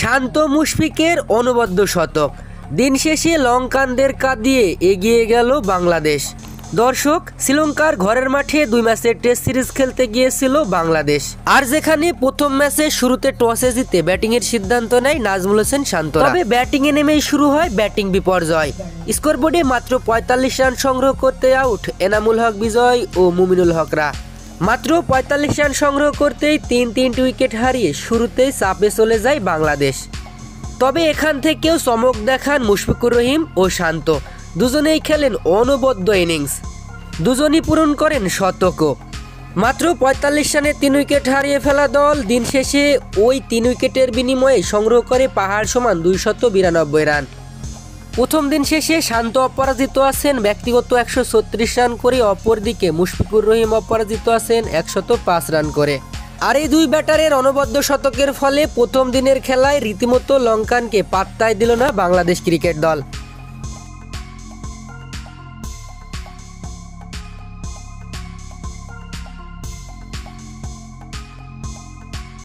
শান্ত মুশফিকের অনবদ্য শতক, দিন শেষে লঙ্কানদের কাঁদিয়ে এগিয়ে গেল বাংলাদেশ। দর্শক, শ্রীলঙ্কার ঘরের মাঠে 2 ম্যাচের টেস্ট সিরিজ খেলতে গিয়েছিল বাংলাদেশ। আর যেখানে প্রথম ম্যাচে শুরুতে টসে জিতে ব্যাটিংয়ের সিদ্ধান্ত নেয় নাজমুল হোসেন শান্ত। তবে ব্যাটিংয়ে নেমেই শুরু হয় ব্যাটিং বিপর্যয়। স্কোরবোর্ডে মাত্র 45 রান সংগ্রহ করতে আউট এনামুল হক বিজয় ও মুমিনুল হকরা। মাত্র 45 রান সংগ্রহ করতেই 3 উইকেট হারিয়ে শুরুতেই চাপে চলে যায় বাংলাদেশ। তবে এখান থেকেও চমক দেখান মুশফিকুর রহিম ও শান্ত। দুজনেই খেলেন অনবদ্য ইনিংস, দুজনই পূরণ করেন শতকও। মাত্র 45 রানে 3 উইকেট হারিয়ে ফেলা দল দিন শেষে ওই 3 উইকেটের বিনিময়ে সংগ্রহ করে পাহাড় সমান 292 রান। প্রথম দিন শেষে শান্ত অপরাজিত আছেন ব্যক্তিগত 136 রান করে, অপরদিকে মুশফিকুর রহিম অপরাজিত আছেন 105 রান করে। আর এই দুই ব্যাটারের অনবদ্য শতকের ফলে প্রথম দিনের খেলায় রীতিমতো লঙ্কানকে পাত্তাই দিল না বাংলাদেশ ক্রিকেট দল।